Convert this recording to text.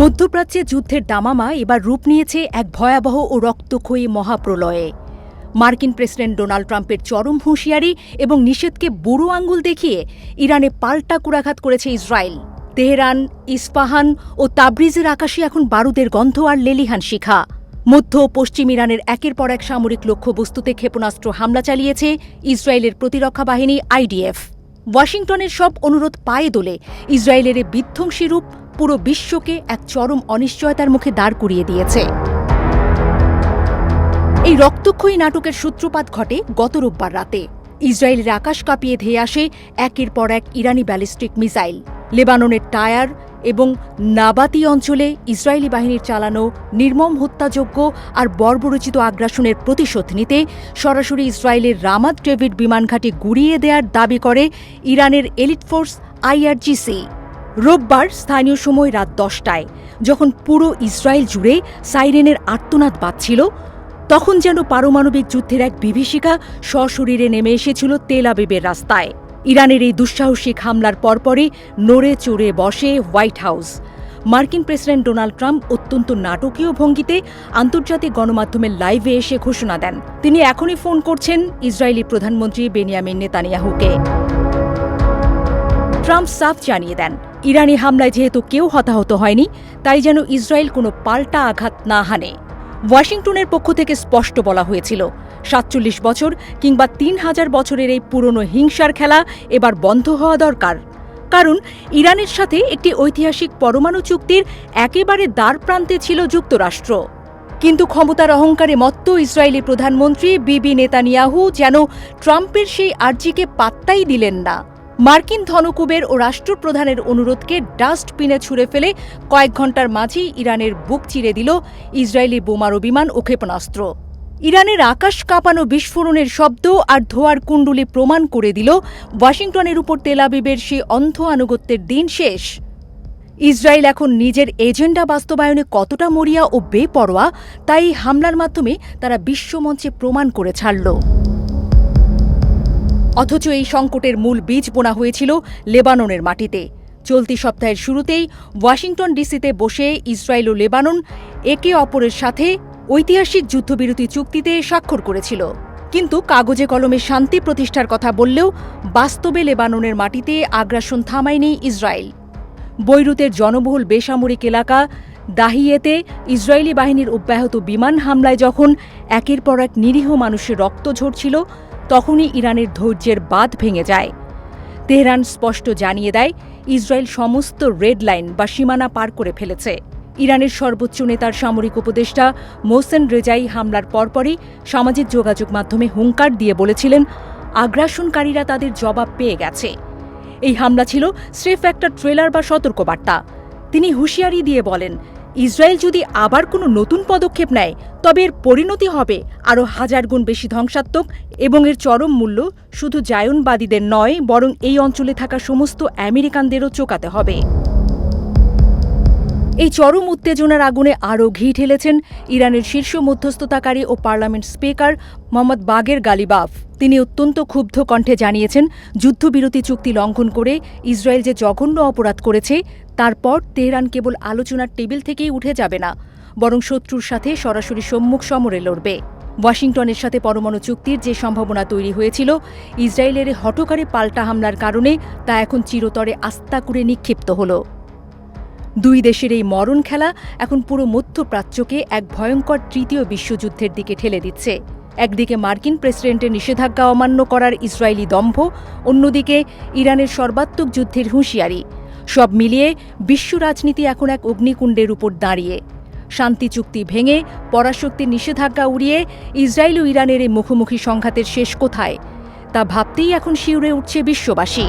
মধ্যপ্রাচ্যে যুদ্ধের দামামা এবার রূপ নিয়েছে এক ভয়াবহ ও রক্তক্ষয়ী মহাপ্রলয়ে। মার্কিন প্রেসিডেন্ট ডোনাল্ড ট্রাম্পের চরম হুঁশিয়ারি এবং নিষেধকে বুড়ো আঙুল দেখিয়ে ইরানে পাল্টা কুরাঘাত করেছে ইসরায়েল। তেহরান, ইস্পাহান ও তাবরিজের আকাশে এখন বারুদের গন্ধ আর লেলিহান শিখা। মধ্য ও পশ্চিম ইরানের একের পর এক সামরিক লক্ষ্যবস্তুতে ক্ষেপণাস্ত্র হামলা চালিয়েছে ইসরায়েলের প্রতিরক্ষা বাহিনী আইডিএফ। ওয়াশিংটনের সব অনুরোধ পায়ে দোলে ইসরায়েলের এই বিধ্বংসী রূপ পুরো বিশ্বকে এক চরম অনিশ্চয়তার মুখে দাঁড় করিয়ে দিয়েছে। এই রক্তক্ষয়ী নাটকের সূত্রপাত ঘটে গত রোববার রাতে। ইসরায়েলের আকাশ কাঁপিয়ে ধেয়ে আসে একের পর এক ইরানি ব্যালিস্টিক মিসাইল। লেবাননের টায়ার এবং নাবাতি অঞ্চলে ইসরায়েলি বাহিনীর চালানো নির্মম হত্যাযোগ্য আর বর্বরোচিত আগ্রাসনের প্রতিশোধ নিতে সরাসরি ইসরায়েলের রামাত ডেভিড বিমানঘাঁটি গুঁড়িয়ে দেওয়ার দাবি করে ইরানের এলিট ফোর্স আইআরজিসি। রোববার স্থানীয় সময় রাত 10টায় যখন পুরো ইসরায়েল জুড়ে সাইরেনের আর্তনাদ বাজছিল, তখন যেন পারমাণবিক যুদ্ধের এক বিভীষিকা সশরীরে নেমে এসেছিল তেল আবিবের রাস্তায়। ইরানের এই দুঃসাহসিক হামলার পরপরই নড়ে চড়ে বসে হোয়াইট হাউস। মার্কিন প্রেসিডেন্ট ডোনাল্ড ট্রাম্প অত্যন্ত নাটকীয় ভঙ্গিতে আন্তর্জাতিক গণমাধ্যমের লাইভে এসে ঘোষণা দেন তিনি এখনই ফোন করছেন ইসরায়েলি প্রধানমন্ত্রী বেনিয়ামিন নেতানিয়াহুকে। ট্রাম্প সাফ জানিয়ে দেন, ইরানি হামলায় যেহেতু কেউ হতাহত হয়নি, তাই যেন ইসরায়েল কোনো পাল্টা আঘাত না হানে। ওয়াশিংটনের পক্ষ থেকে স্পষ্ট বলা হয়েছিল, ৪৭ বছর কিংবা ৩,০০০ বছরের এই পুরনো হিংসার খেলা এবার বন্ধ হওয়া দরকার। কারণ ইরানের সাথে একটি ঐতিহাসিক পরমাণু চুক্তির একেবারে দ্বার প্রান্তে ছিল যুক্তরাষ্ট্র। কিন্তু ক্ষমতার অহংকারে মত্ত ইসরায়েলি প্রধানমন্ত্রী বিবি নেতানিয়াহু যেন ট্রাম্পের সেই আর্জিকে পাত্তাই দিলেন না। মার্কিন ধনকুবের ও রাষ্ট্রপ্রধানের অনুরোধকে ডাস্টবিনে ছুঁড়ে ফেলে কয়েক ঘণ্টার মাঝেই ইরানের বুক চিরে দিল ইসরায়েলি বোমারু বিমান ও ক্ষেপণাস্ত্র। ইরানের আকাশ কাঁপানো বিস্ফোরণের শব্দ আর ধোঁয়ার কুণ্ডুলি প্রমাণ করে দিল ওয়াশিংটনের উপর তেল আবিবের সেই অন্ধ আনুগত্যের দিন শেষ। ইসরায়েল এখন নিজের এজেন্ডা বাস্তবায়নে কতটা মরিয়া ও বেপরোয়া, তাই হামলার মাধ্যমে তারা বিশ্বমঞ্চে প্রমাণ করে ছাড়ল। অথচ এই সংকটের মূল বীজ বোনা হয়েছিল লেবাননের মাটিতে। চলতি সপ্তাহের শুরুতেই ওয়াশিংটন ডিসিতে বসে ইসরায়েল ও লেবানন একে অপরের সাথে ঐতিহাসিক যুদ্ধবিরতি চুক্তিতে স্বাক্ষর করেছিল। কিন্তু কাগজে কলমে শান্তি প্রতিষ্ঠার কথা বললেও বাস্তবে লেবাননের মাটিতে আগ্রাসন থামায়নি ইসরায়েল। বৈরুতের জনবহুল বেসামরিক এলাকা দাহিয়েতে ইসরায়েলি বাহিনীর অব্যাহত বিমান হামলায় যখন একের পর এক নিরীহ মানুষের রক্ত ঝরছিল, তখনই ইরানের ধৈর্যের বাঁধ ভেঙে যায়। তেহরান স্পষ্ট জানিয়ে দেয়, ইসরায়েল সমস্ত রেড লাইন বা সীমানা পার করে ফেলেছে। ইরানের সর্বোচ্চ নেতার সামরিক উপদেষ্টা মোহসেন রেজাই হামলার পরপরই সামাজিক যোগাযোগ মাধ্যমে হুঙ্কার দিয়ে বলেছিলেন, আগ্রাসনকারীরা তাদের জবাব পেয়ে গেছে। এই হামলা ছিল স্রেফ একটা ট্রেলার বা সতর্কবার্তা। তিনি হুঁশিয়ারি দিয়ে বলেন, ইসরায়েল যদি আবার কোনো নতুন পদক্ষেপ নেয়, তবে এর পরিণতি হবে আরও 1000 গুণ বেশি ধ্বংসাত্মক এবং এর চরম মূল্য শুধু জায়নবাদীদের নয়, বরং এই অঞ্চলে থাকা সমস্ত আমেরিকানদেরও চোকাতে হবে। এই চরম উত্তেজনার আগুনে আরও ঘি ঢেলেছেন ইরানের শীর্ষ মধ্যস্থতাকারী ও পার্লামেন্ট স্পিকার মোহাম্মদ বাগের গালিবাফ। তিনি অত্যন্ত ক্ষুব্ধ কণ্ঠে জানিয়েছেন, যুদ্ধবিরতি চুক্তি লঙ্ঘন করে ইসরায়েল যে জঘন্য অপরাধ করেছে, তারপর তেহরান কেবল আলোচনার টেবিল থেকেই উঠে যাবে না, বরং শত্রুর সাথে সরাসরি সম্মুখ সমরে লড়বে। ওয়াশিংটনের সাথে পরমাণু চুক্তির যে সম্ভাবনা তৈরি হয়েছিল ইসরায়েলের হঠকারী পাল্টা হামলার কারণে, তা এখন চিরতরে আস্থা করে নিক্ষিপ্ত হল। দুই দেশের এই মরণ খেলা এখন পুরো মধ্যপ্রাচ্যকে এক ভয়ঙ্কর তৃতীয় বিশ্বযুদ্ধের দিকে ঠেলে দিচ্ছে। একদিকে মার্কিন প্রেসিডেন্টের নিষেধাজ্ঞা অমান্য করার ইসরায়েলি দম্ভ, অন্যদিকে ইরানের সর্বাত্মক যুদ্ধের হুঁশিয়ারি। সব মিলিয়ে বিশ্ব রাজনীতি এখন এক অগ্নিকুণ্ডের উপর দাঁড়িয়ে। শান্তি চুক্তি ভেঙে পরাশক্তির নিষেধাজ্ঞা উড়িয়ে ইসরায়েল ও ইরানের এই মুখোমুখি সংঘাতের শেষ কোথায়, তা ভাবতেই এখন শিউরে উঠছে বিশ্ববাসী।